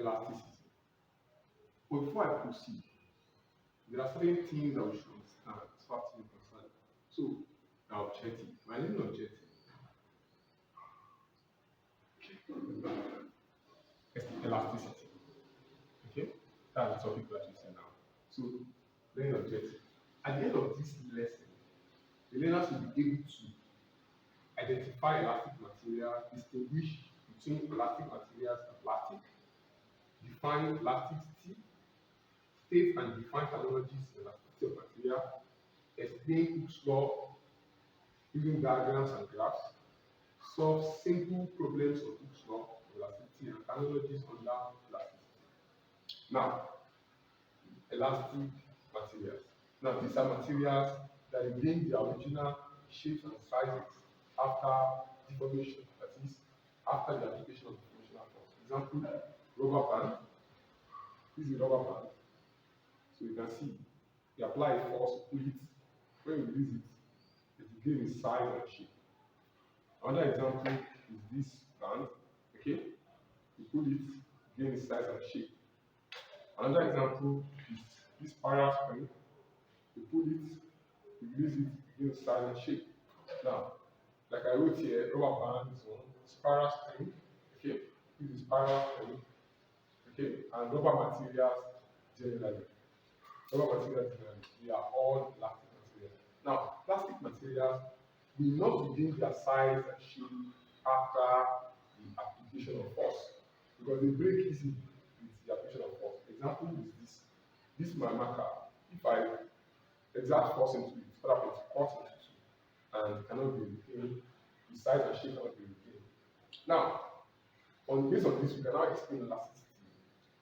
elasticity. But before I proceed, there are certain things that we should understand as far as you're concerned. So, the objective, my name is objective. Elasticity. Okay? That's the topic that you see now. So, learning objective. At the end of this lesson, the learners will be able to identify elastic material, distinguish between elastic materials and plastic, define elasticity, state and define terminologies in elasticity of material, explain Hooke's law using diagrams and graphs, solve simple problems of Hooke's law of elasticity and terminologies under elasticity. Now, elastic materials. Now, these are materials that regain their original shapes and sizes after deformation, that is, after the application of deformational force. Example, rubber band. This is a rubber band. So you can see, you apply a force, pull it. When you release it, it gains its size and shape. Another example is this band. Okay, you pull it, gain its size and shape. Another example is this spiral spring. You pull it, you release it, gain its size and shape. Now, like I wrote here, rubber band is one, spiral spring. Okay, this is spiral spring. Okay, and rubber materials generally. They are all elastic materials. Now, plastic materials will not regain their size and shape after the application of force because they break easily with the application of force. Example is this. This is my marker. If I exert force into it, what happens? Cut into two, and cannot be retained. The size and shape cannot be retained. Now, based on this, we can now explain elasticity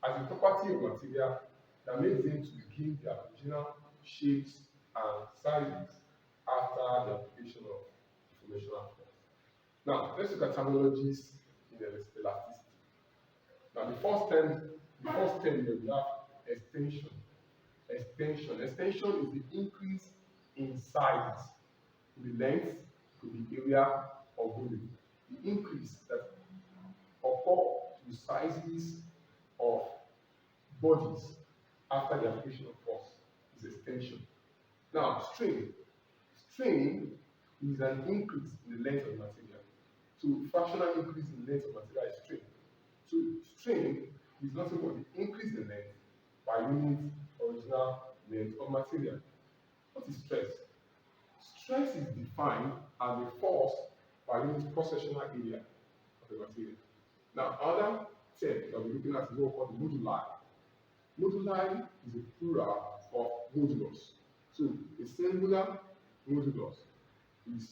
as a property of material that makes them to regain their original shapes and sizes after the application of deformational force. Now, let's look at terminologies in elasticity. Now, the first term here we have extension. Extension is the increase in size, to the length, to the area, or volume. The increase that occur to the sizes of bodies after the application of force is extension. Now, strain. Strain is an increase in the length of material. So, fractional increase in the length of material is strain. So, strain is nothing but the increase in length by unit original length of material. What is stress? Stress is defined as a force by unit cross-sectional area of the material. Now, another term that we're looking at is what we call the moduli. Moduli is a plural of modulus. So, a singular modulus is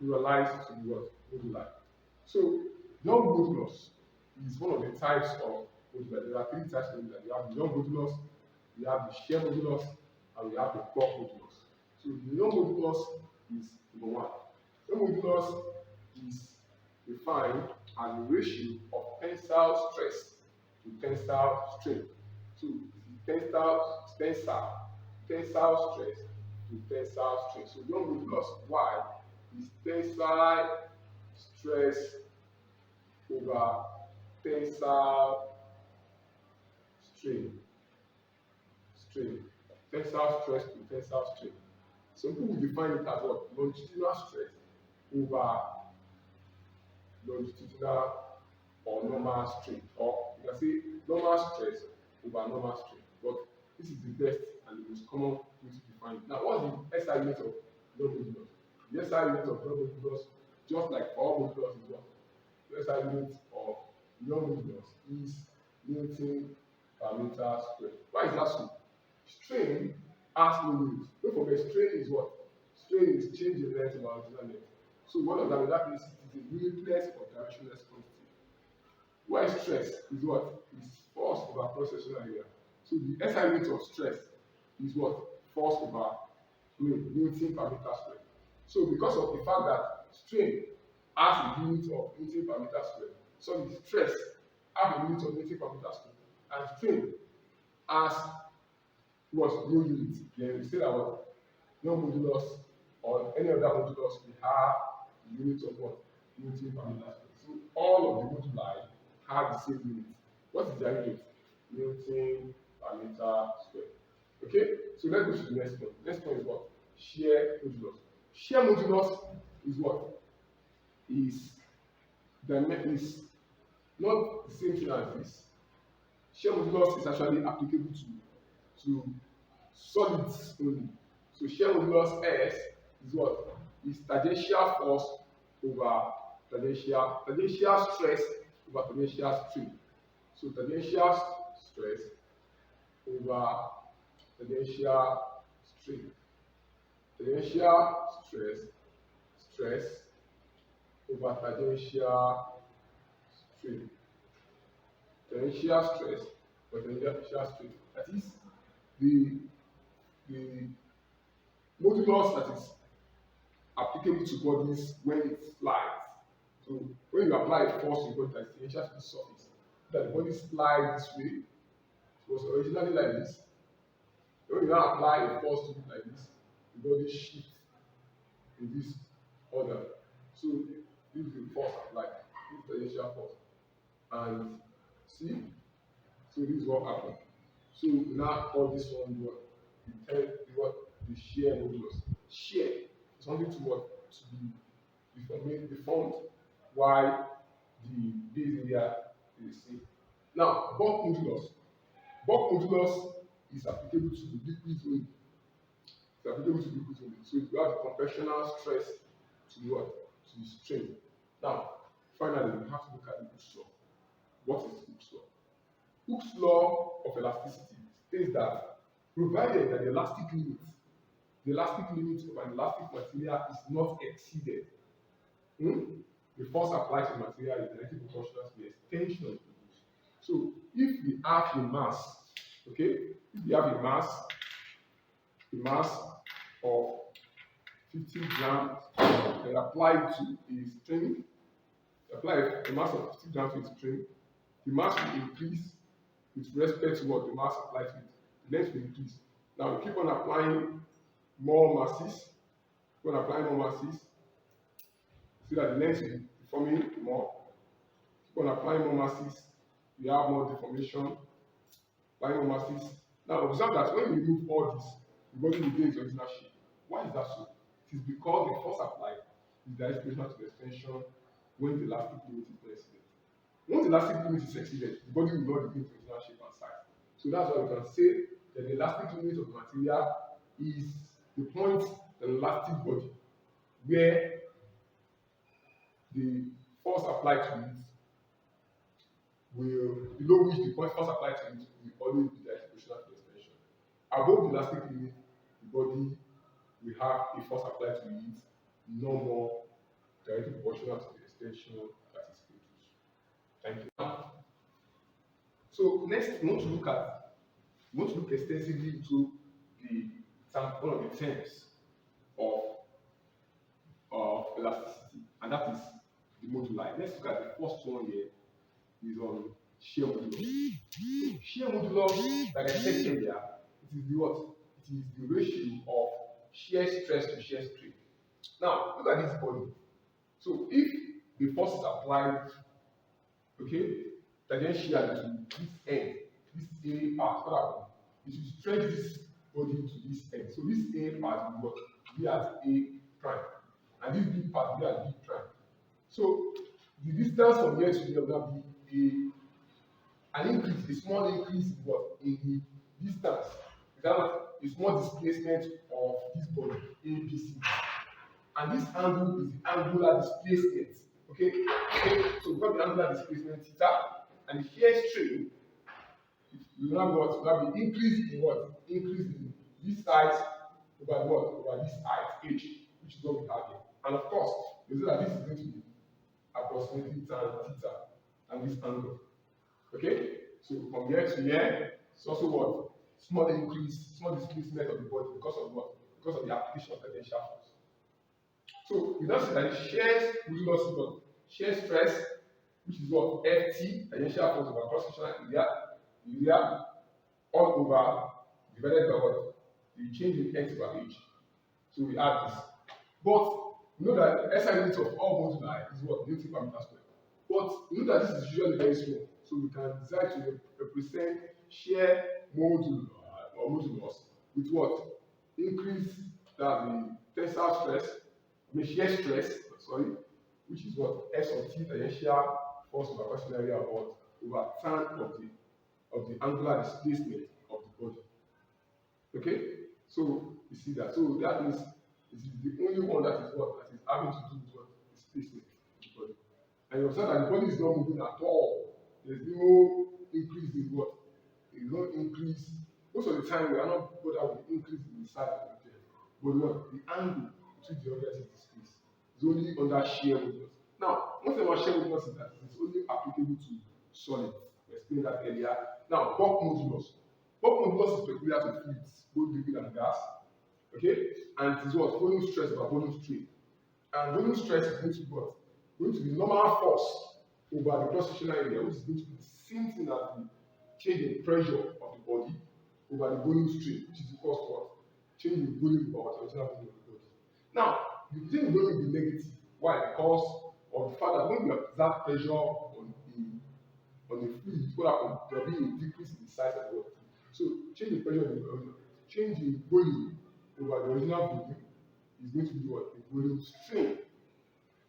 pluralized to the word moduli. So, non-modulus is one of the types of moduli. There are three types of moduli. We have the non-modulus, we have the shear modulus, and we have the core modulus. So, the non-modulus is number one. Non-modulus is defined as a ratio of tensile stress to tensile strain. So, tensile stress to tensile strain. So, non-modulus Y is tensile stress over tensile strain. Tensile stress to tensile strain. Some people define it as what? Longitudinal stress over longitudinal or normal strain. Or you can say normal stress over normal strain. But this is the best and the most common way to define it. Now, what's the SI unit of non-modulus? The SI unit of non-modulus, just like all modulus is what? The SI unit of non-modulus is Newton per meter squared. Why is that so? Strain has no unit. Don't forget, strain is what? Strain is change in length of our original length. So what does that mean? That means it is a unitless or directionless quantity. Why stress is what? Is force over cross-sectional area. So the SI unit of stress is what? Force over Newton per meter squared. So because of the fact that strain has a unit of Newton per meter squared, so the stress has a unit of Newton per meter squared, and strain has what? No unit. Then we say that what? No modulus or any other modulus, we have the unit of what? Newton per meter squared. So all of the moduli have the same unit. What is their unit? Newton per meter square. Okay, so let's go to the next one. Next one is what? Shear modulus. Shear modulus is what? Is not the same thing as this. Shear modulus is actually applicable to solids only. So shear modulus S is what? Is tangential force over tangential stress over tangential strain. So tangential stress over tangential strain. Tangential stress over tangential strain. Tangential stress over tangential strain. That is the modulus that is applicable to bodies when it flies. So when you apply a force to a body that is tangential to the surface, that the body slides this way, it was originally like this. When you now apply a force to it like this, the body shifts in this order. So this is the force applied, this is tangential force. And see, so this is what happened. So now call this one what? The shear modulus. Shear is something to what? To be deformed while the base area is the same. Now, bulk modulus. Bulk modulus is applicable to the liquids only. It's applicable to liquids only. So you have the compressional stress to the what? To the strain. Now, finally, we have to look at the Hooke's law. What is Hooke's law? Hooke's law of elasticity states that provided that the elastic limit of an elastic material is not exceeded, the force applied to the material is directly proportional to the extension of the loop. So if we have a mass, okay, if we have a mass of 50 grams, and apply it to a string, apply a mass of 50 grams to a string, the mass will increase with respect to what the mass applied to it. The length will increase. Now we keep on applying more masses. When applying more masses, see that the length is deforming more. Keep on applying more masses, we have more deformation. Applying more masses. Now observe that when we remove all this, the body will gain its original shape. Why is that so? It is because the force applied is directly proportional to the extension when the elastic limit is not exceeded. Once the elastic limit is exceeded, the body will not regain its original shape and size. So that's why we can say that the elastic limit of the material is the point, the elastic body, where the force applied to it will, below which the force applied to it will always be directly proportional to the extension. Above the elastic limit, the body will have a force applied to it no more directly proportional to the extension that is produced. Thank you. So next, we want to look extensively into one of the terms of elasticity, and that is the moduli. Let's look at the first one here. Is on shear modulus. So shear modulus, like I said earlier, it is the what? It is the ratio of shear stress to shear strain. Now look at this body. So if the force is applied, okay, tangential to this end, this A part, what happens? It will stretch this body to this end. So this A part will be at A prime, and this B part will be at B prime. So the distance from here to here will be an increase, a small increase in what? In the distance. Is that what? A small displacement of this body, ABC. And this angle is the angular displacement. Okay? So we've got the angular displacement theta, and the shear strain, you have what? You have the increase in what? Increase in this size over what? Over this height, h, which is what we have here. And of course, you see that this is going to be approximately tan theta and this angle. Okay? So from here to here, it's also what? Small increase, small displacement of the body because of what? Because of the application of tangential force. So you now see that the shear modulus is what? Shear stress, which is what? Ft, tangential force over cross-sectional area, all over divided by what? The change in x over h. So we add this. But you know that the SI unit of all moduli is what? Newton per meter square. But you know that this is usually very small. So So we can decide to represent shear modulus or modulus with what? Increase that the tensile stress, shear stress, sorry, which is what? S of T tangential force over cross area about over tan of the angular displacement of the body. Okay? So you see that. So that means it is the only one that is what? That is having to do with what? Displacement of the body. And you observe that the body is not moving at all. There's no increase in what? There's no increase. Most of the time we are not bothered with the increase in the size of the object. But what? The angle between the objects is displaced. It's only under shear modulus. Now, one thing about shear modulus is that it's only applicable to solids. We explained that earlier. Now, bulk modulus. Bulk modulus is peculiar to fluids, both liquid and gas. Okay? And it is what? Volume stress over volume strain. And volume stress is going to be what? Going to be normal force over the cross-sectional area, which is going to be the same thing as the change in pressure of the body over the volume strain, which is equal to what? Change in volume over the original volume of the body. Now, the change in volume will be negative. Why? Because of the fact that when you exert pressure on the fluid, what happens? There will be a decrease in the size of the water. So, change in pressure in the volume, change in volume over the original volume is going to be what? The volume strain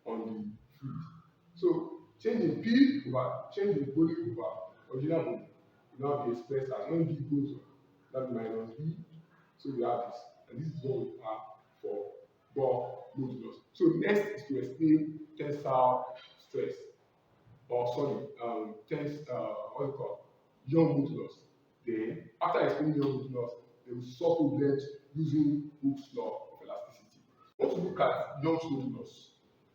on the fluid. So, change in P over change in volume over original volume will now be expressed as when V goes up, that minus V. So we have this, and this is what we have for bulk modulus. So next is to explain tensile stress, or sorry, what do you call Young modulus. Then after explaining Young modulus, they will solve problems using Hooke's law of elasticity. We want to look at Young's modulus.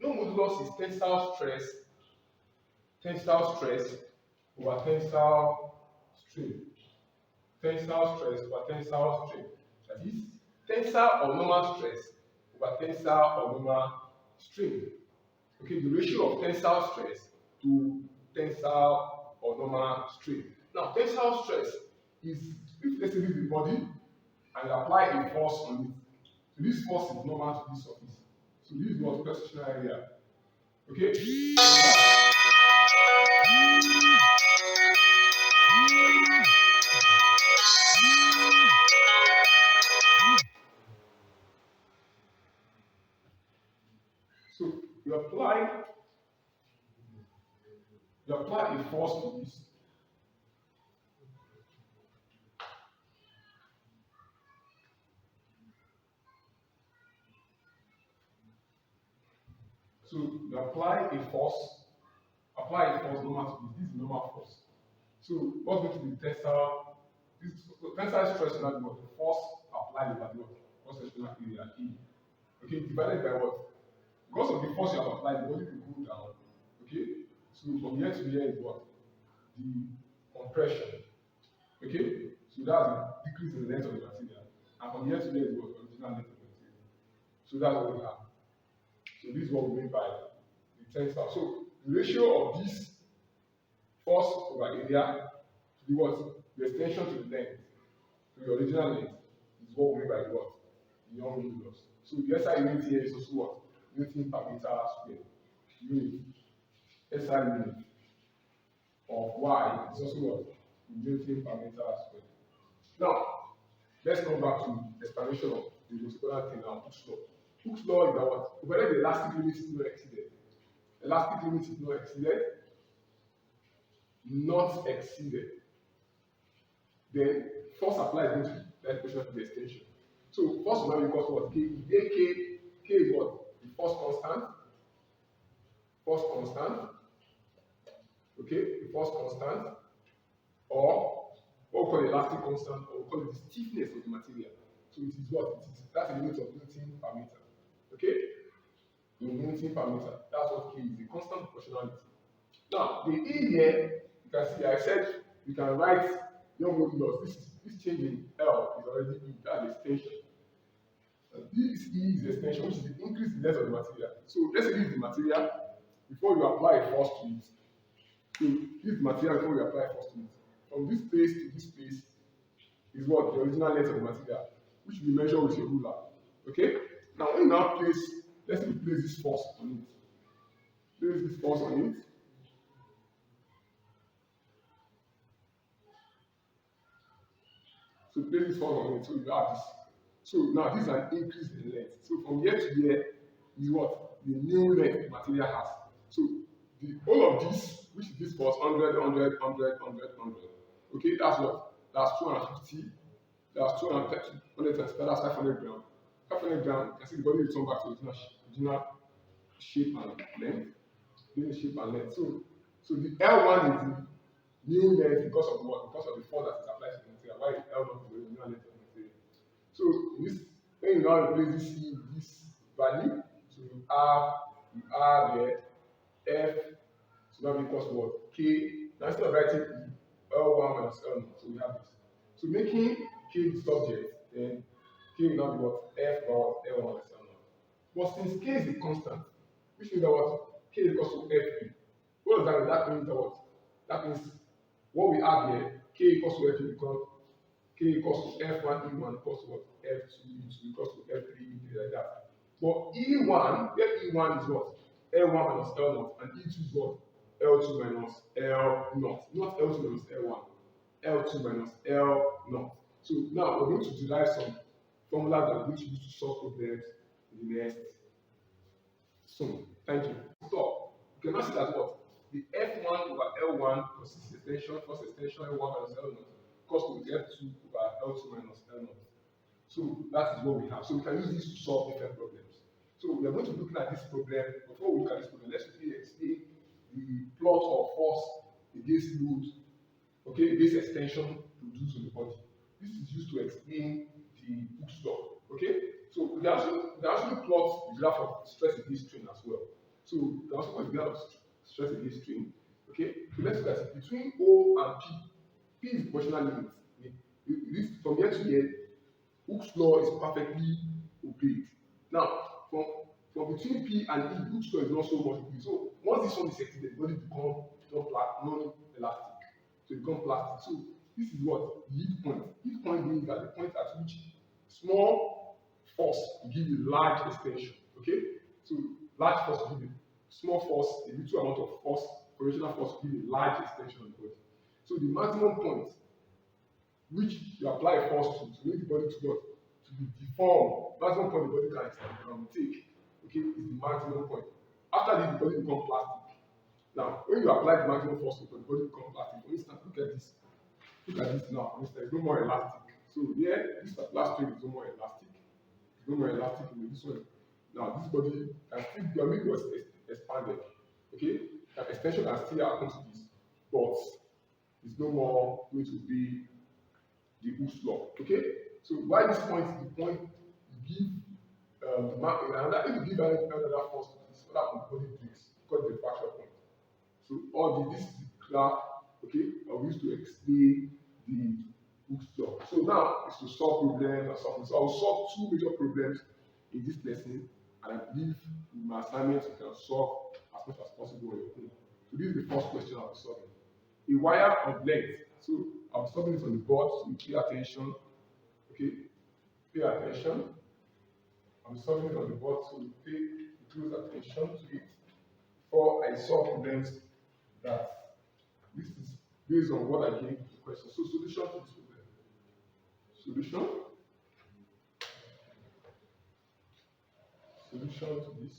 Young's modulus is tensile stress over tensile strain. Tensile stress over tensile strain. That is tensile or normal stress over tensile or normal strain. Okay, the ratio of tensile stress to tensile or normal strain. Now, tensile stress is if let's say this is the body and you apply a force on it. So this force is normal to this surface. So this is what cross-sectional area. Okay? So you apply a force to this. So you apply a force normal to this. This is normal force. So what's going to be tensile? This tensile stress is not what the force applied over the cross-sectional area E. Okay, divided by what? Because of the force you have applied, the body will go down. Okay, so from here to here is what? The compression. Okay, so that's a decrease in the length of the material. And from here to here is what? The original length of the material. So that's what we have. So this is what we mean by the tensile. So the ratio of this force over area to the what? The extension to the length, to the original length, is what we mean by the what? The Young modulus. So the SI unit here is also what? Newton per meter square. Unit. SI unit of Y is also what? Newton per meter square. Now, let's come back to the explanation of the most important thing now, Hooke's law. Hooke's law is that what? Whether the elastic limit is not exceeded. Elastic limit is not exceeded. Not exceeded. Then force applied is going to that equation to the extension. So force will now equal to what? K. K is what? The force constant. Force constant. Okay, the force constant. Or what we call the elastic constant, or we call it the stiffness of the material. So it is what? It is that's a unit of Newton per meter. Okay? In Newton per meter. That's what K is, the constant proportionality. Now, the E here, you can see I said you can write Young modulus. This change in L is already E, that's the extension. This E is the extension, which is the increase in length of the material. So let's say this is the material before you apply a force to it. So this is the material before you apply a force to it. From this place to this place is what? The original length of the material, which we measure with a ruler. Okay? Now when you now place, let's say we place this force on it. Place this force on it. So play this force on it. So you have this. So now this is an increase in length. So from here to here is what the new length the material has. So the all of this, which is this force 100, 100, 100, 100, 100. Okay, that's what? That's 250. That's 230. 100 times that's 500 grams. 500 grams. You can see the body return back to its original shape and length. Shape and length. So the L1 is the new length because of what? Because of the force that is applied to the material. Why is L1 is the original length of the material? So this when you now replace this value, so you are there, F, so now equals to what? K. Now instead of writing L1 minus L0, so we have this. So making K the subject, then K will now be what? F dot L1 minus L0. But since K is a constant, which means that what? K is equals to Fp. What does that mean? That means that what? That means what we have here, K equals to Fp because K equals to F1 E1 equals to what? F2 E2 equals to F3 E3 like that. But E1, where E1 is what? L1 minus L0, and E2 is what? L2 minus L0. Not L2 minus L1. L2 minus L0. So now we're going to derive some formulas that we use to solve problems in the next soon. Thank you. Stop. You can now see that what? The F1 over L1 plus extension, first extension L1 minus L0 equals to F2 over L2 minus L0. So that is what we have. So we can use this to solve different problems. So we are going to look at this problem. Before we look at this problem, let's quickly explain the plot of force against load, okay, against extension produced on the body. This is used to explain the Hooke's law. Okay? So we actually plot the graph of stress against strain as well. So we also plot the graph of stress against strain. Okay? So let's look at it. Between O and P, P is the proportional limit. From here to here, Hooke's law is perfectly obeyed. Now, from between P and E, Hooke's law is not so much obeyed. So once this one is exceeded, the body becomes non-elastic. So it becomes plastic. So this is what the heat point. Heat point means that the point at which small force will give you large extension. Okay? So large force will give you small force, a little amount of force, operational force will give you large extension on the body. So the maximum point which you apply force to make the body to what? To be deformed. Maximum point the body can take, okay, is the maximum point. After this, the body becomes plastic. Now, when you apply the maximum force to the body becomes plastic. For instance, look at this. Look at this now. For instance, it's no more elastic. So here, this particular strain is no more elastic. It's no more elastic in this one. Now, this body can still your maybe was expanded. Okay? That extension can still happen to this, but it's no more going to be the Hooke's law. Okay? So why this point is the point you give another if you give another force to this, what happens? The body breaks because the fracture point. So all this is the graph, okay, I used to explain the Hooke's law. So now it's to solve problems and something. So I will solve two major problems in this lesson, and I believe in my assignment you can solve as much as possible on your own. So this is the first question I'll be solving. A wire of length. So I'll be solving this on the board, so pay attention. Okay, pay attention. I'm solving it on the board, so pay close attention to it. Before I solve problems that this is based on what I gave the question. So solution to this problem. Solution. Solution to this.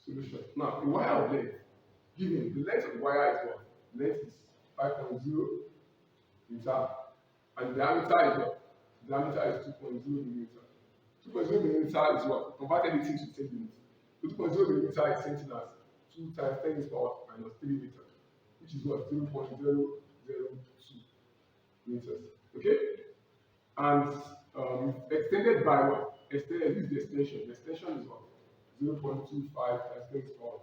Solution. Now, the wire of length. Given the length of the wire is what? The length is 5.0 meter, and the diameter is what? The diameter is 2.0 millimeter. 2.0 millimeter is what? Converted it into centimeters. So 2.0 millimeter is sent as 2 times 10 to the power minus 3 meters, which is what? 0.002 meters. Okay? And extended by what? Extended, this is the extension. The extension is what? 0.25 times 10 to the power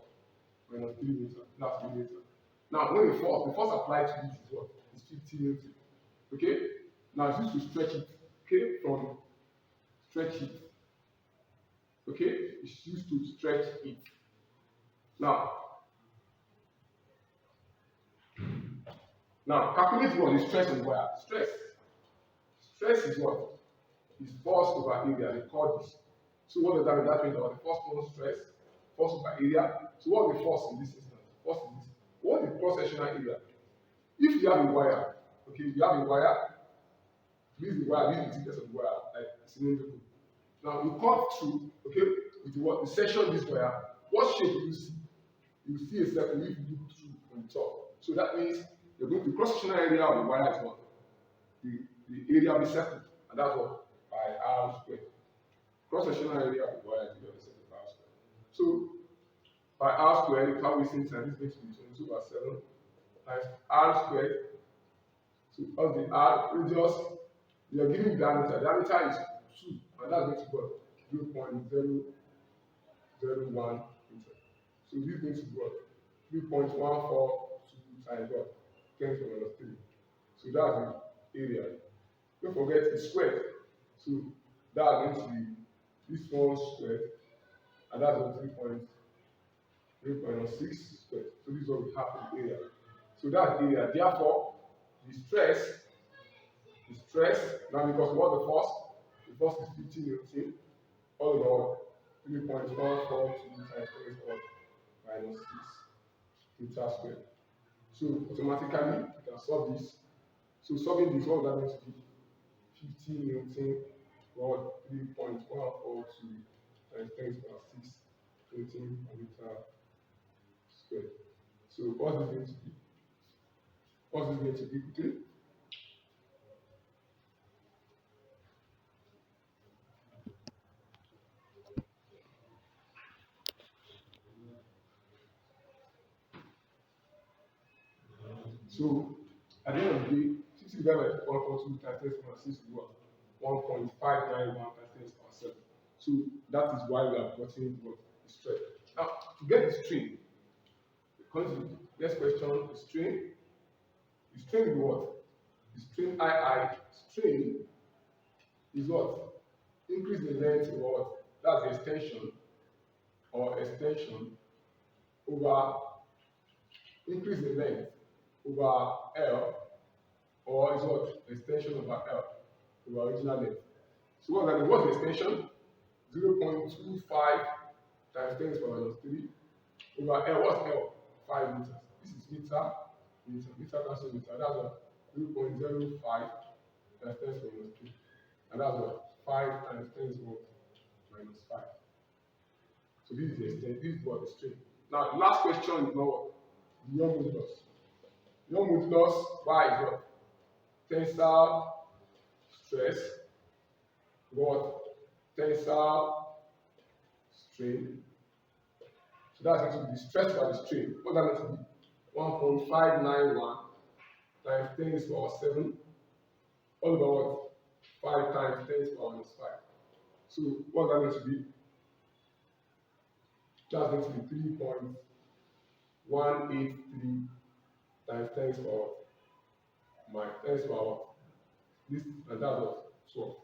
minus 3 meters. That's 3 meters. Now, when the force applied to this is what? It's 50 newton. Okay? Now, it's used to stretch it. Okay? From stretch it. Okay? It's used to stretch it. Now, calculate what is stress on wire. Stress is what? Is force over area. They call this. So what does that mean? That means that the first one stress, force over area. So what is the force in this instance? Force in this. What is the cross-sectional area? If you have a wire, okay, you have a wire, This is the wire, this is the thickness of the wire, like cylindrical. Now you cut through, okay, with what? You section this wire. What shape do you see? You see a circle if you look through on the top. So that means you're going to cross-sectional area of the wire is what? The area of the circle, and that's what? By r squared. Cross-sectional area of the wire is equal to r squared. So by r squared, the power wasting time is going to be 22/7 times r squared. So what's the r radius? You are giving diameter. Diameter is 2, and that's going to be 0.001 meter. So this is going to be what? 3.142 times what? 10 to the minus 3. So that's the area. Don't forget it's squared. So that's going to be this one squared, and that's what 3.6 squared. So this is what we have for the area. So that's the area. Therefore, the stress, now because what the force is 50 Newton, all over 3.142 times 10 minus 6 meter squared. So automatically you can solve this. So solving this, what would that mean to be? 50 Newton or 3.142 times 10 minus 6 Newton per meter squared. So what is this going to be? What is this going to be quickly? So at the end of the day, 60 divided by 1.2 times 10 minus 6 is what? 1.591 times 10 power 7. So that is why we are gotten what? The strain. Now, to get the strain, next question, the strain. The strain is what? The strain II. Strain is what? Increase the length of what? That's the extension over increase the length over L, or is what? Extension over L over original length. So what's the extension? 0.25 times 10 to the minus 3 over L. What's L? 5 meters. This is meter cancel meter. That's what? 0.05 times 10 to the minus 3. And that's what? 5 times 10 to the minus 5. So this is the extent. This is what the strain. Now, the last question is what? The Young modulus. Young modulus, Y is what? Tensile stress. What? Tensile strain. So that's going to be the stress by the strain. What's that going to be? 1.591 times 10 to the power 7. All over what? 5 times 10 to the power minus 5. So what's that going to be? That's going to be 3.183 times 10 to the power minus 10 to the power. This and that's what? 12.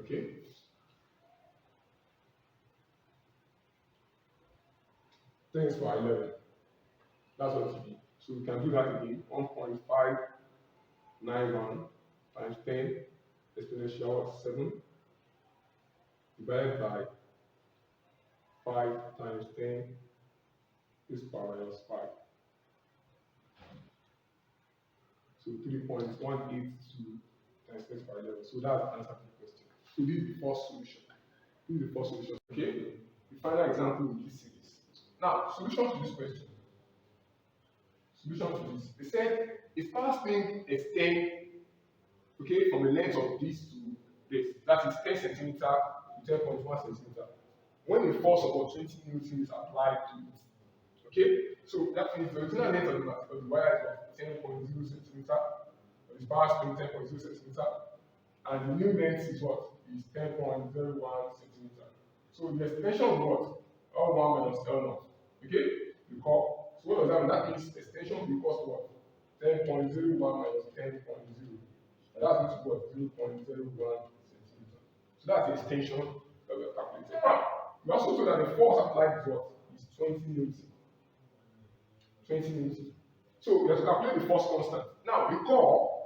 Okay. Thanks for 11. That's what it should be. So we can do that again. 1.591 times 10 exponential 7 divided by 5 times 10 is power minus 5. So 3.182 times 10 power 11. So that's the answer to the question. So this is the first solution. Okay? The final example in this series. Now, solution to this question. Solution to this. They said if power spring extend, okay, from the length of this to this, that is 10 centimeter to 10.1 centimeter. When a force of about 20 Newton is applied to it, okay, so that means the original length of the wire is 10.0 centimeter, the power spring 10.0 centimeter, and the new length is what? Is 10.01 centimeter. So the extension of what? L1 minus L0. Okay? Because so what does that mean? That means extension will be equal to what? 10.01 minus 10.0. And that's going to be what? 0.01 centimeter. So that's the extension that we are calculating. We also saw that the force applied is what? Is 20 Newton. 20 Newton. So we have to calculate the force constant. Now recall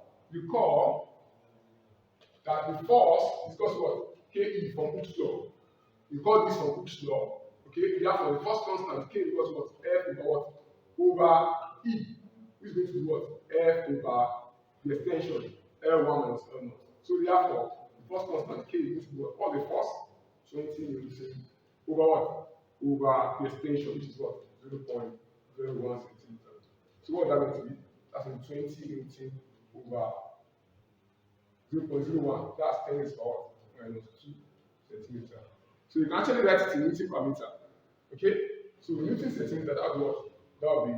that the force is equal to what? KE from Hooke's law. We call this from Hooke's law. Okay, therefore the first constant K equals what? F over what? Over E, which is going to be what? F over the extension L1 minus L0. So therefore, the first constant K is going to be what? What's the first? 20 Newton over what? Over the extension, which is what? 0.01 centimeters. So what is that going to be? That's going to be 20 Newton over 0.01. That's 10 is power minus 2 centimeters. So you can actually write it in Newton per meter. Okay? So Newton centimeter, that's what? That will be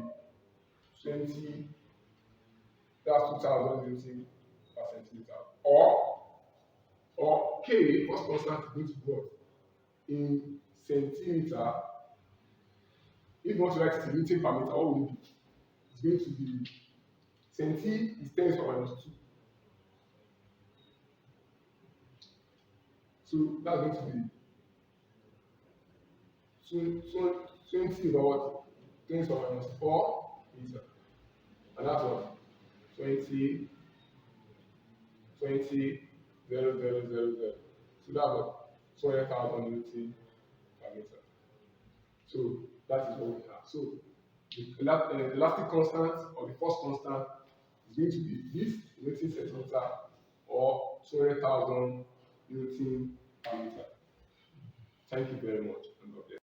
20, that's 2000 Newton per centimeter. Or K, first constant is going to be what? In centimeter. If you want to write it in Newton per meter, what will it be? It's going to be centi is 10 to the power minus 2. So that's going to be 20 over what? 10 to the power minus 4 meter. And that's what? 20, 0, 0, 0, 0. So that's what? 20,000 Newton per meter. So that is what we have. So the elastic constant or the force constant is going to be this Newton centimeter or 20,000 Newton per meter. Thank you very much.